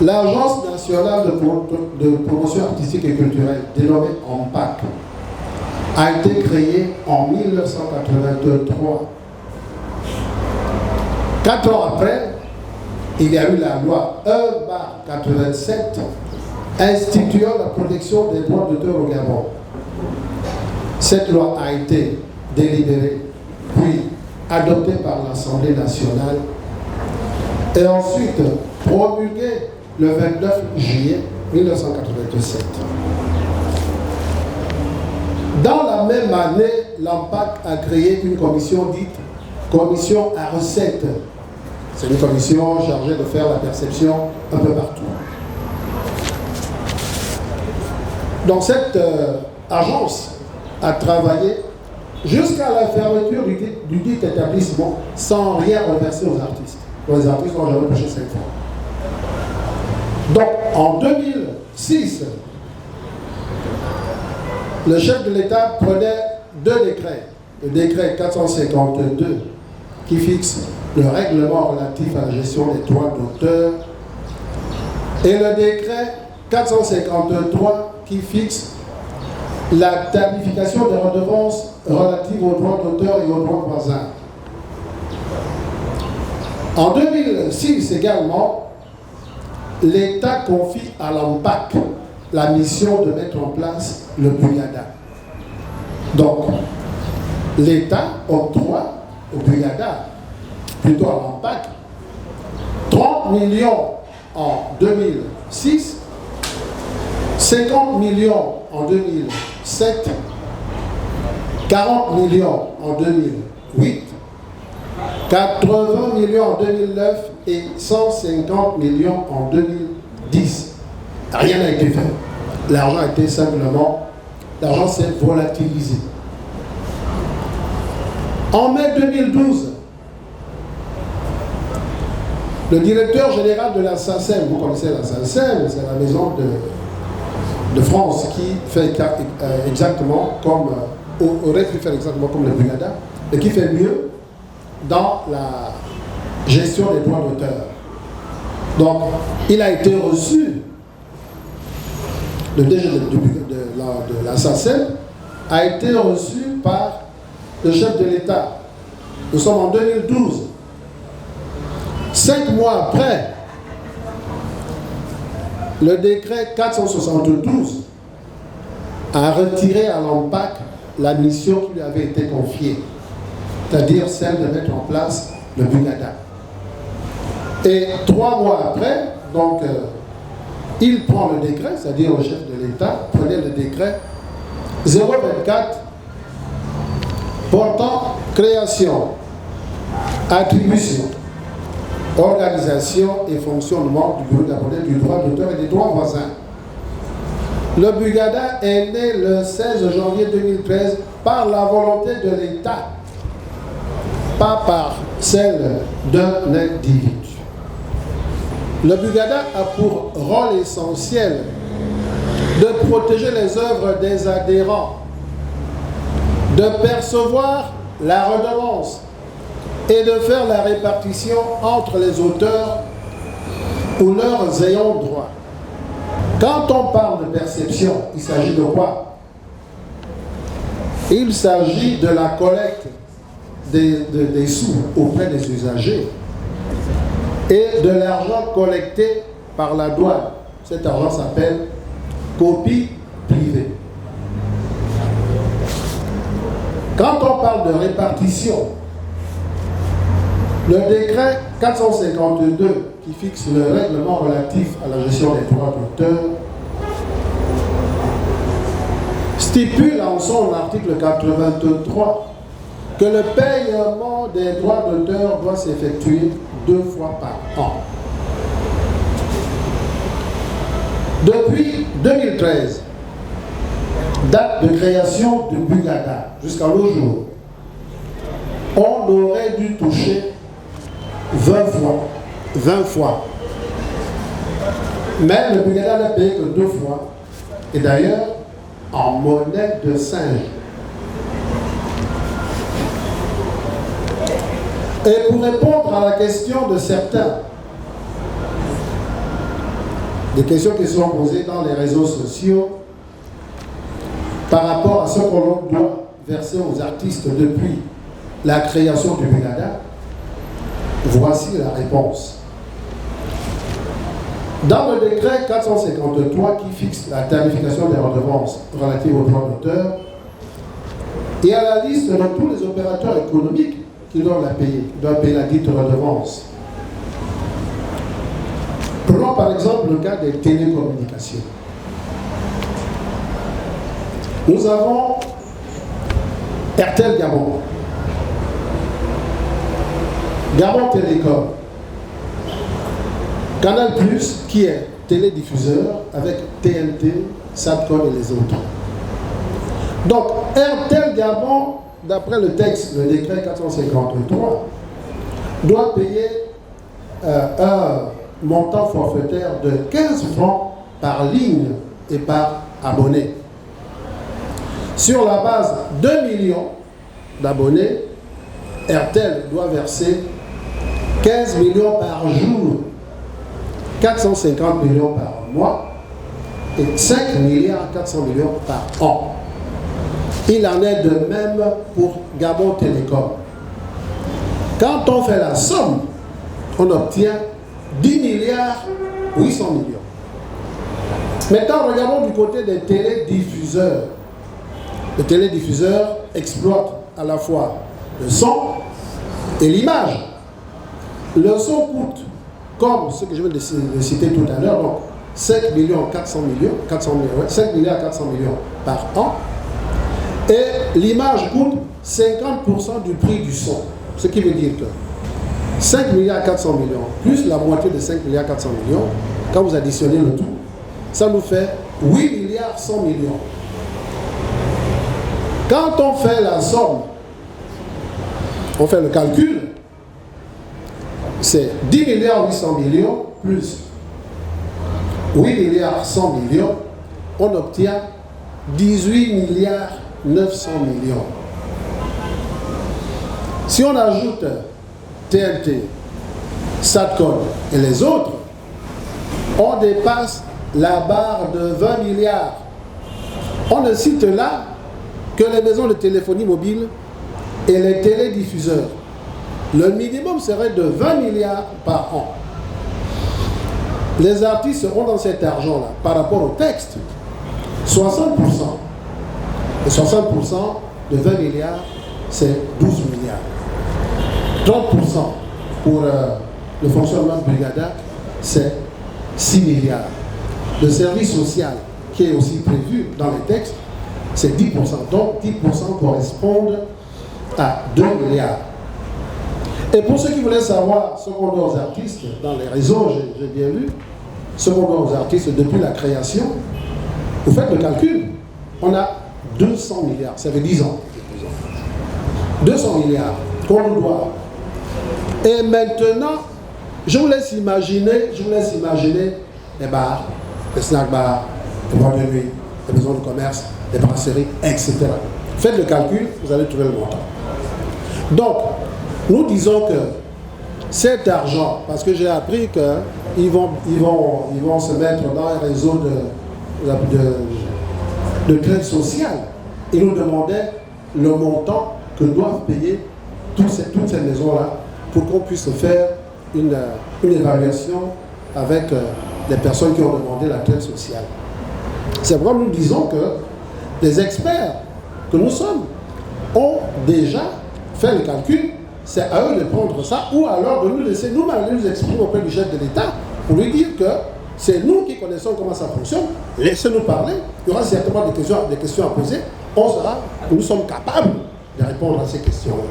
L'Agence nationale de promotion artistique et culturelle, dénommée ANPAC, a été créée en 1983. 4 ans après, il y a eu la loi 1/87 instituant la protection des droits d'auteur au Gabon. Cette loi a été délibérée, puis adoptée par l'Assemblée nationale et ensuite promulguée le 29 juillet 1987. Dans la même année, l'ANPAC a créé une commission dite Commission à recettes. C'est une commission chargée de faire la perception un peu partout. Donc cette agence a travaillé jusqu'à la fermeture du dit établissement sans rien reverser aux artistes. Les artistes n'ont jamais touché 5 francs. Donc en 2006, le chef de l'État prenait 2 décrets. Le décret 452 qui fixe le règlement relatif à la gestion des droits d'auteur et le décret 453 qui fixe la tarification des redevances relatives aux droits d'auteur et aux droits voisins. En 2006 également, l'État confie à l'ANPAC la mission de mettre en place le Bugada. Donc, l'État octroie au Bugada, plutôt à l'ANPAC, 30 millions en 2006, 50 millions en 2007, 40 millions en 2008, 80 millions en 2009 et 150 millions en 2010. Rien n'a été fait. L'argent a été simplement, l'argent s'est volatilisé. En mai 2012, le directeur général de la SACEM, vous connaissez la SACEM, c'est la maison de France qui fait exactement comme, aurait pu faire exactement comme le Bugada, et qui fait mieux dans la gestion des droits d'auteur. Donc, il a été reçu, le DG de la SACEM a été reçu par le chef de l'État. Nous sommes en 2012. 5 mois après, le décret 472 a retiré à l'ANPAC la mission qui lui avait été confiée, c'est-à-dire celle de mettre en place le Bugada. Et 3 mois après, donc, il prend le décret, c'est-à-dire le chef de l'État prenait le décret 024 portant création, attribution, organisation et fonctionnement du bureau d'abonnés du droit d'auteur et des droits voisins. Le Bugada est né le 16 janvier 2013 par la volonté de l'État, pas par celle d'un individu. Le Bugada a pour rôle essentiel de protéger les œuvres des adhérents, de percevoir la redevance et de faire la répartition entre les auteurs ou leurs ayants droit. Quand on parle de perception, il s'agit de quoi? Il s'agit de la collecte des sous auprès des usagers et de l'argent collecté par la douane. Cet argent s'appelle copie privée. Quand on parle de répartition, le décret 452 qui fixe le règlement relatif à la gestion des droits d'auteur stipule en son article 83 que le paiement des droits d'auteur doit s'effectuer 2 fois par an. Depuis 2013, date de création du Bugada, jusqu'à nos jours, on aurait dû toucher 20 fois. Mais le Bugada n'a payé que 2 fois. Et d'ailleurs, en monnaie de singe. Et pour répondre à la question de certains, des questions qui sont posées dans les réseaux sociaux par rapport à ce qu'on doit verser aux artistes depuis la création du Bugada. Voici la réponse. Dans le décret 453 qui fixe la tarification des redevances relatives aux droits d'auteur, il y a la liste de tous les opérateurs économiques qui doivent payer la dite redevance. Prenons par exemple le cas des télécommunications. Nous avons RTL Gabon, Gabon Télécom, Canal Plus qui est télédiffuseur avec TNT, Satcom et les autres. Donc RTL Gabon, d'après le texte, le décret 453, doit payer un montant forfaitaire de 15 francs par ligne et par abonné. Sur la base de 2 millions d'abonnés, RTL doit verser 15 millions par jour, 450 millions par mois et 5 milliards 400 millions par an. Il en est de même pour Gabon Télécom. Quand on fait la somme, on obtient 10 milliards 800 millions. Maintenant, regardons du côté des télédiffuseurs. Les télédiffuseurs exploitent à la fois le son et l'image. Le son coûte, comme ce que je viens de citer tout à l'heure, donc 5 milliards 400 millions par an. Et l'image coûte 50% du prix du son. Ce qui veut dire que 5 milliards 400 millions plus la moitié de 5 milliards 400 millions, quand vous additionnez le tout, ça nous fait 8 milliards 100 millions. Quand on fait la somme, on fait le calcul, c'est 10 milliards 800 millions plus 8 milliards 100 millions, on obtient 18 milliards 900 millions. Si on ajoute TNT, Satcom et les autres, on dépasse la barre de 20 milliards. On ne cite là que les maisons de téléphonie mobile et les télédiffuseurs. Le minimum serait de 20 milliards par an. Les artistes seront dans cet argent-là par rapport au texte. 60%. Et 60% de 20 milliards, c'est 12 milliards. 30% pour le fonctionnement de Brigada, c'est 6 milliards. Le service social, qui est aussi prévu dans les textes, c'est 10%. Donc 10% correspondent à 2 milliards. Et pour ceux qui voulaient savoir ce qu'on doit aux artistes, dans les réseaux, j'ai bien lu, ce qu'on doit aux artistes depuis la création, vous faites le calcul, on a 200 milliards, ça fait 10 ans. 200 milliards qu'on nous doit. Et maintenant, je vous laisse imaginer les bars, les snack bars, les boîtes de nuit, les maisons de commerce, les brasseries, etc. Faites le calcul, vous allez trouver le montant. Donc, nous disons que cet argent, parce que j'ai appris qu'ils vont se mettre dans un réseau de claide sociale, ils nous demandaient le montant que doivent payer toutes ces maisons-là pour qu'on puisse faire une évaluation avec les personnes qui ont demandé la claide sociale. C'est vrai, nous disons que les experts que nous sommes ont déjà fait le calcul, c'est à eux de prendre ça, ou alors de nous laisser nous-mêmes nous exprimer auprès du chef de l'État pour lui dire que c'est nous qui connaissons comment ça fonctionne, laissez-nous parler, il y aura certainement des questions à poser, nous sommes capables de répondre à ces questions-là.